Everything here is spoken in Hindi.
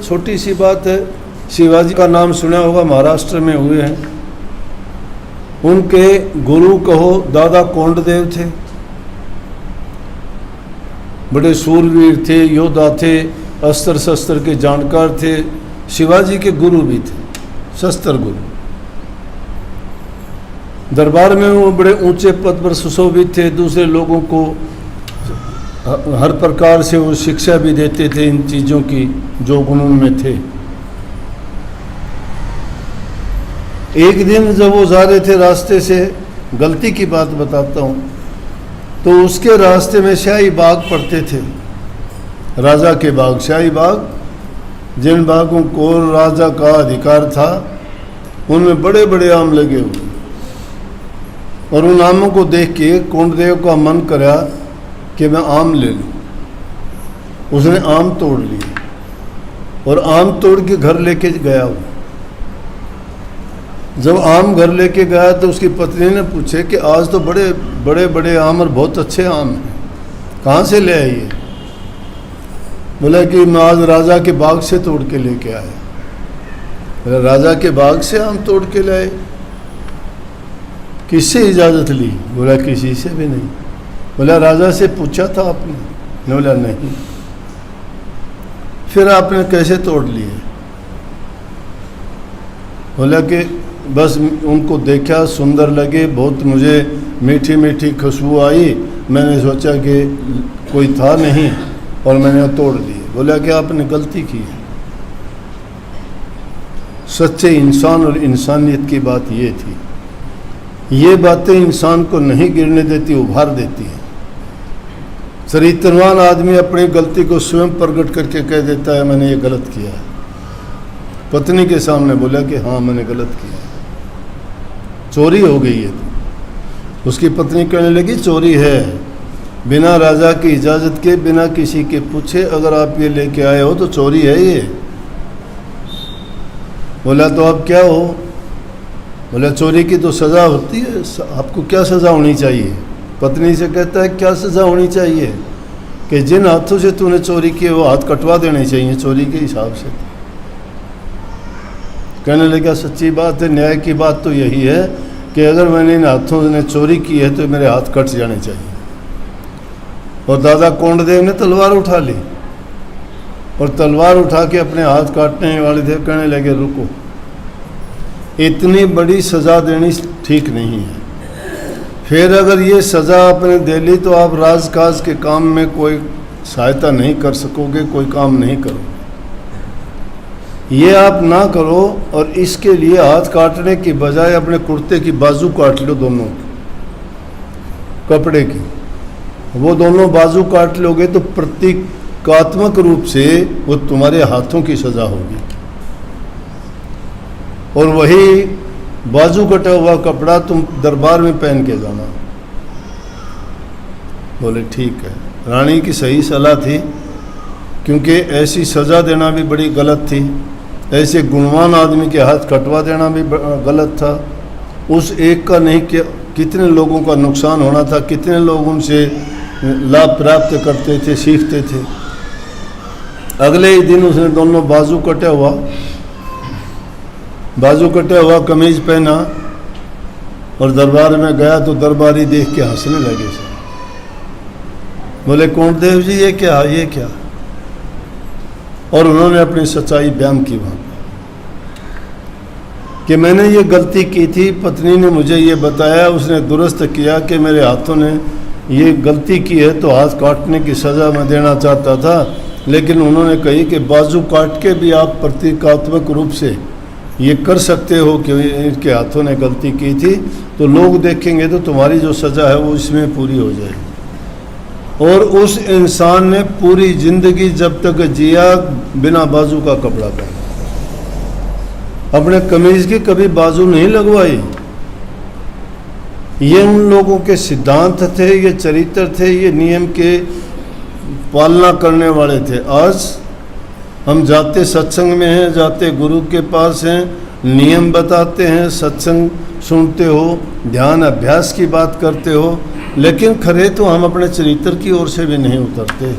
छोटी सी बात है, शिवाजी का नाम सुना होगा, महाराष्ट्र में हुए हैं। उनके गुरु कहो दादा कोंडदेव थे, बड़े सूरवीर थे, योद्धा थे, अस्त्र शस्त्र के जानकार थे, शिवाजी के गुरु भी थे, शस्त्र गुरु। दरबार में वो बड़े ऊंचे पद पर सुशोभित थे, दूसरे लोगों को हर प्रकार से वो शिक्षा भी देते थे इन चीज़ों की जो गुण में थे। एक दिन जब वो जा रहे थे रास्ते से, गलती की बात बताता हूँ, तो उसके रास्ते में शाही बाग पड़ते थे, राजा के बाग, शाही बाग, जिन बागों को राजा का अधिकार था, उनमें बड़े बड़े आम लगे हुए। और उन आमों को देख के कोंडदेव का मन करा कि मैं आम ले लूँ। उसने आम तोड़ लिए और आम तोड़ के घर लेके गया वो। जब आम घर लेके गया तो उसकी पत्नी ने पूछे कि आज तो बड़े बड़े बड़े आम और बहुत अच्छे आम हैं, कहाँ से ले आए ये? बोला कि मैं आज राजा के बाग से तोड़ के लेके आया। बोला राजा के बाग से आम तोड़ के लाए? किससे इजाज़त ली? बोला किसी से भी नहीं। बोला राजा से पूछा था आपने? बोला नहीं। फिर आपने कैसे तोड़ लिए? बोला कि बस उनको देखा, सुंदर लगे, बहुत मुझे मीठी मीठी खुशबू आई, मैंने सोचा कि कोई था नहीं और मैंने तोड़ दिए। बोला कि आपने गलती की है। सच्चे इंसान और इंसानियत की बात ये थी। ये बातें इंसान को नहीं गिरने देती, उभार देती हैं। चरित्रवान आदमी अपनी गलती को स्वयं प्रकट करके कह देता है मैंने ये गलत किया है। पत्नी के सामने बोला कि हाँ मैंने गलत किया, चोरी हो गई है। उसकी पत्नी कहने लगी चोरी है, बिना राजा की इजाज़त के, बिना किसी के पूछे अगर आप ये लेके आए हो तो चोरी है ये। बोला तो अब क्या हो? बोला चोरी की तो सज़ा होती है, आपको क्या सज़ा होनी चाहिए? पत्नी से कहता है क्या सज़ा होनी चाहिए? कि जिन हाथों से तूने चोरी की वो हाथ कटवा देने चाहिए चोरी के हिसाब से। कहने लगा सच्ची बात है, न्याय की बात तो यही है कि अगर मैंने इन हाथों ने चोरी की है तो मेरे हाथ कट जाने चाहिए। और दादा कोंडदेव ने तलवार उठा ली और तलवार उठा के अपने हाथ काटने वाले थे। कहने लगे रुको, इतनी बड़ी सज़ा देनी ठीक नहीं है। फिर अगर ये सज़ा आपने दे ली तो आप राजकाज के काम में कोई सहायता नहीं कर सकोगे, कोई काम नहीं करोगे। ये आप ना करो और इसके लिए हाथ काटने की बजाय अपने कुर्ते की बाजू काट लो, दोनों कपड़े की, वो दोनों बाजू काट लोगे तो प्रतीकात्मक रूप से वो तुम्हारे हाथों की सज़ा होगी। और वही बाजू कटा हुआ कपड़ा तुम दरबार में पहन के जाना। बोले ठीक है। रानी की सही सलाह थी, क्योंकि ऐसी सज़ा देना भी बड़ी गलत थी, ऐसे गुणवान आदमी के हाथ कटवा देना भी गलत था। उस एक का नहीं, कितने लोगों का नुकसान होना था, कितने लोग उनसे लाभ प्राप्त करते थे, सीखते थे। अगले ही दिन उसने दोनों बाजू कटा हुआ कमीज पहना और दरबार में गया तो दरबारी देख के हंसने लगे। बोले कोंडदेव जी ये क्या, ये क्या? और उन्होंने अपनी सच्चाई बयान की वहाँ कि मैंने ये गलती की थी, पत्नी ने मुझे ये बताया, उसने दुरुस्त किया कि मेरे हाथों ने ये गलती की है तो हाथ काटने की सज़ा मैं देना चाहता था, लेकिन उन्होंने कही कि बाजू काट के भी आप प्रतीकात्मक रूप से ये कर सकते हो कि इनके हाथों ने गलती की थी, तो लोग देखेंगे तो तुम्हारी जो सज़ा है वो इसमें पूरी हो जाएगी। और उस इंसान ने पूरी ज़िंदगी जब तक जिया बिना बाजू का कपड़ा पहना, अपने कमीज़ की कभी बाजू नहीं लगवाई। ये उन लोगों के सिद्धांत थे, ये चरित्र थे, ये नियम के पालना करने वाले थे। आज हम जाते सत्संग में हैं, जाते गुरु के पास हैं, नियम बताते हैं, सत्संग सुनते हो, ध्यान अभ्यास की बात करते हो, लेकिन खरे तो हम अपने चरित्र की ओर से भी नहीं उतरते।